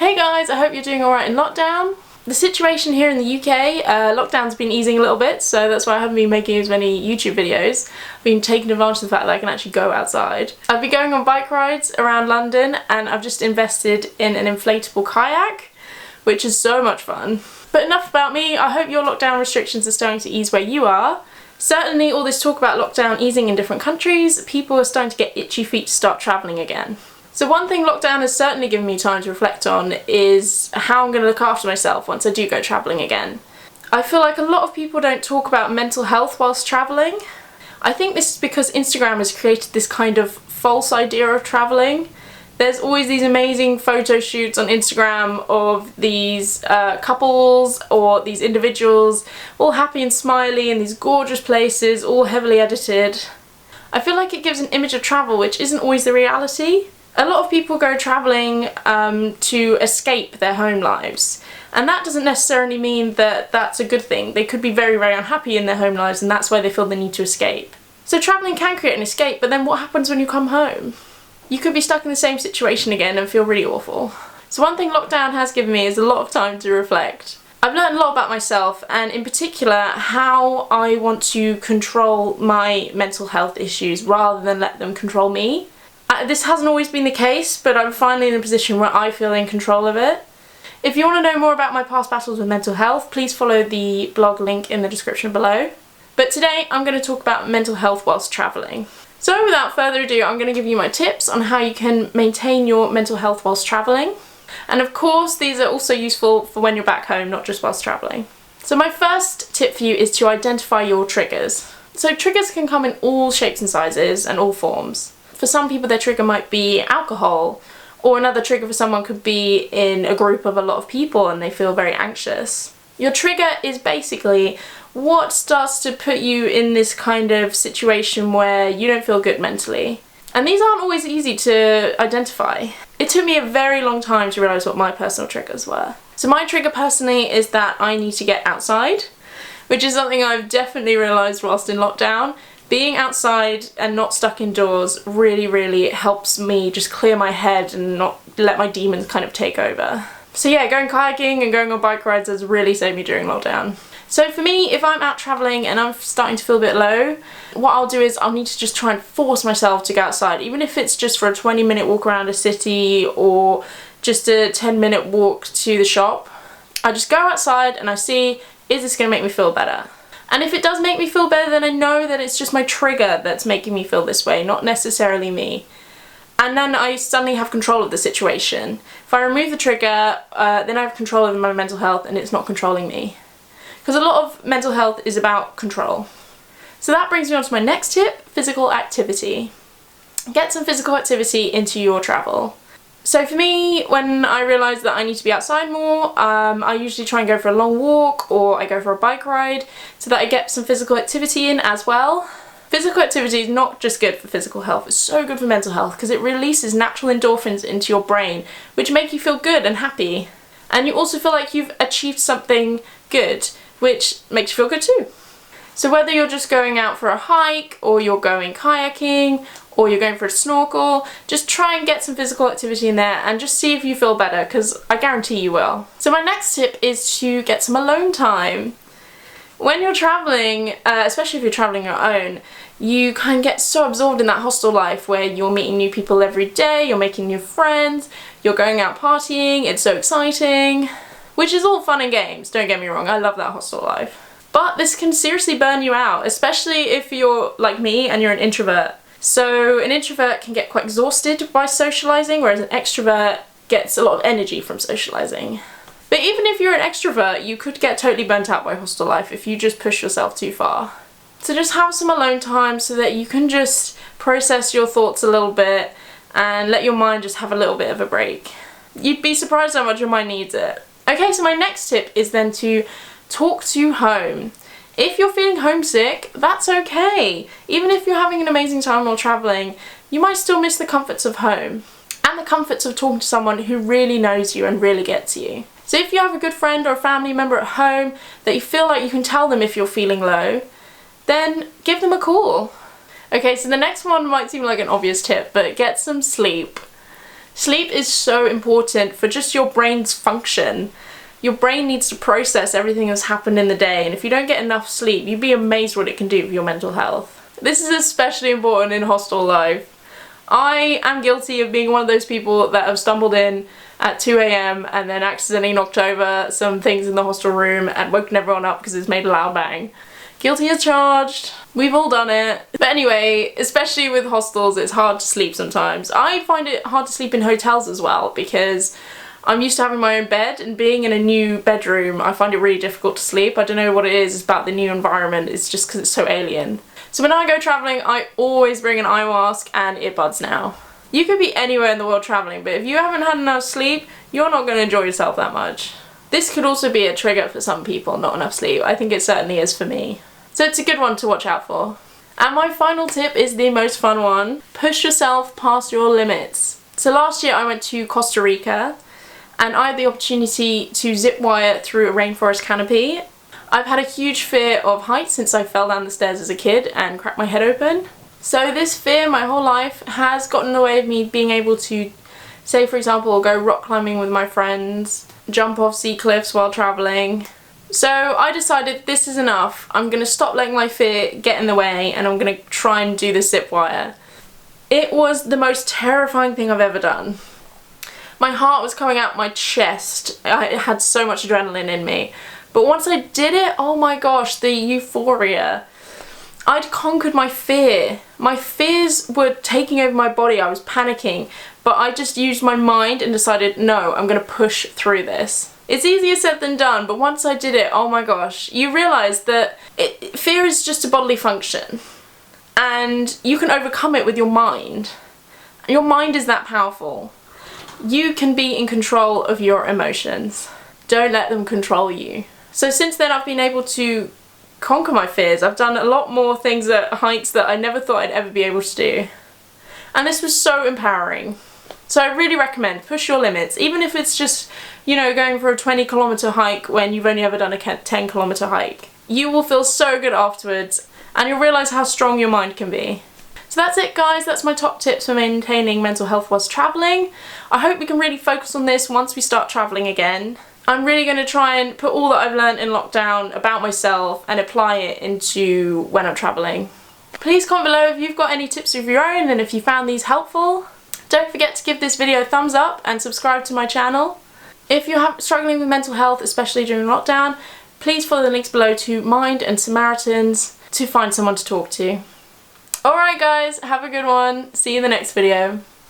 Hey guys, I hope you're doing alright in lockdown. The situation here in the UK, lockdown's been easing a little bit, so that's why I haven't been making as many YouTube videos. I've been taking advantage of the fact that I can actually go outside. I've been going on bike rides around London and I've just invested in an inflatable kayak, which is so much fun. But enough about me. I hope your lockdown restrictions are starting to ease where you are. Certainly all this talk about lockdown easing in different countries, people are starting to get itchy feet to start travelling again. So one thing lockdown has certainly given me time to reflect on is how I'm going to look after myself once I do go travelling again. I feel like a lot of people don't talk about mental health whilst travelling. I think this is because Instagram has created this kind of false idea of travelling. There's always these amazing photo shoots on Instagram of these couples or these individuals all happy and smiley in these gorgeous places, all heavily edited. I feel like it gives an image of travel which isn't always the reality. A lot of people go travelling to escape their home lives, and that doesn't necessarily mean that that's a good thing. They could be very, very unhappy in their home lives and that's why they feel the need to escape. So travelling can create an escape, but then what happens when you come home? You could be stuck in the same situation again and feel really awful. So one thing lockdown has given me is a lot of time to reflect. I've learned a lot about myself, and in particular how I want to control my mental health issues rather than let them control me. This hasn't always been the case, but I'm finally in a position where I feel in control of it. If you want to know more about my past battles with mental health, please follow the blog link in the description below. But today I'm going to talk about mental health whilst travelling. So without further ado, I'm going to give you my tips on how you can maintain your mental health whilst travelling. And of course, these are also useful for when you're back home, not just whilst travelling. So my first tip for you is to identify your triggers. So triggers can come in all shapes and sizes and all forms. For some people their trigger might be alcohol, or another trigger for someone could be in a group of a lot of people and they feel very anxious. Your trigger is basically what starts to put you in this kind of situation where you don't feel good mentally. And these aren't always easy to identify. It took me a very long time to realise what my personal triggers were. So my trigger personally is that I need to get outside, which is something I've definitely realised whilst in lockdown. Being outside and not stuck indoors really, really helps me just clear my head and not let my demons kind of take over. So yeah, going kayaking and going on bike rides has really saved me during lockdown. So for me, if I'm out travelling and I'm starting to feel a bit low, what I'll do is I'll need to just try and force myself to go outside, even if it's just for a 20-minute walk around a city or just a 10-minute walk to the shop. I just go outside and I see, is this going to make me feel better? And if it does make me feel better, then I know that it's just my trigger that's making me feel this way, not necessarily me. And then I suddenly have control of the situation. If I remove the trigger, then I have control over my mental health and it's not controlling me. Because a lot of mental health is about control. So that brings me on to my next tip, physical activity. Get some physical activity into your travel. So for me, when I realise that I need to be outside more, I usually try and go for a long walk or I go for a bike ride so that I get some physical activity in as well. Physical activity is not just good for physical health, it's so good for mental health because it releases natural endorphins into your brain which make you feel good and happy. And you also feel like you've achieved something good, which makes you feel good too. So whether you're just going out for a hike or you're going kayaking or you're going for a snorkel, just try and get some physical activity in there and just see if you feel better, because I guarantee you will. So my next tip is to get some alone time. When you're travelling, especially if you're travelling your own, you kind of get so absorbed in that hostel life where you're meeting new people every day, you're making new friends, you're going out partying, it's so exciting, which is all fun and games, don't get me wrong, I love that hostel life. But this can seriously burn you out, especially if you're like me and you're an introvert. So an introvert can get quite exhausted by socialising, whereas an extrovert gets a lot of energy from socialising. But even if you're an extrovert, you could get totally burnt out by hostel life if you just push yourself too far. So just have some alone time so that you can just process your thoughts a little bit and let your mind just have a little bit of a break. You'd be surprised how much your mind needs it. Okay, so my next tip is then to talk to home. If you're feeling homesick, that's okay. Even if you're having an amazing time while travelling, you might still miss the comforts of home and the comforts of talking to someone who really knows you and really gets you. So if you have a good friend or a family member at home that you feel like you can tell them if you're feeling low, then give them a call. Okay, so the next one might seem like an obvious tip, but get some sleep. Sleep is so important for just your brain's function. Your brain needs to process everything that's happened in the day, and if you don't get enough sleep, you'd be amazed what it can do for your mental health. This is especially important in hostel life. I am guilty of being one of those people that have stumbled in at 2 AM and then accidentally knocked over some things in the hostel room and woken everyone up because it's made a loud bang. Guilty as charged. We've all done it. But anyway, especially with hostels, it's hard to sleep sometimes. I find it hard to sleep in hotels as well because I'm used to having my own bed, and being in a new bedroom, I find it really difficult to sleep. I don't know what it is about the new environment, it's just because it's so alien. So when I go travelling, I always bring an eye mask and earbuds now. You could be anywhere in the world travelling, but if you haven't had enough sleep, you're not going to enjoy yourself that much. This could also be a trigger for some people, not enough sleep. I think it certainly is for me. So it's a good one to watch out for. And my final tip is the most fun one. Push yourself past your limits. So last year I went to Costa Rica and I had the opportunity to zip wire through a rainforest canopy. I've had a huge fear of heights since I fell down the stairs as a kid and cracked my head open. So this fear my whole life has gotten in the way of me being able to, say for example, go rock climbing with my friends, jump off sea cliffs while travelling. So I decided this is enough. I'm going to stop letting my fear get in the way and I'm going to try and do the zip wire. It was the most terrifying thing I've ever done. My heart was coming out my chest. I had so much adrenaline in me. But once I did it, oh my gosh, the euphoria. I'd conquered my fear. My fears were taking over my body. I was panicking. But I just used my mind and decided, no, I'm going to push through this. It's easier said than done, but once I did it, oh my gosh, you realise that fear is just a bodily function. And you can overcome it with your mind. Your mind is that powerful. You can be in control of your emotions. Don't let them control you. So since then I've been able to conquer my fears. I've done a lot more things at heights that I never thought I'd ever be able to do. And this was so empowering. So I really recommend push your limits, even if it's just, you know, going for a 20-kilometer hike when you've only ever done a 10-kilometer hike. You will feel so good afterwards and you'll realise how strong your mind can be. So that's it guys, that's my top tips for maintaining mental health whilst travelling. I hope we can really focus on this once we start travelling again. I'm really going to try and put all that I've learned in lockdown about myself and apply it into when I'm travelling. Please comment below if you've got any tips of your own and if you found these helpful. Don't forget to give this video a thumbs up and subscribe to my channel. If you're struggling with mental health, especially during lockdown, please follow the links below to Mind and Samaritans to find someone to talk to. Alright guys, have a good one. See you in the next video.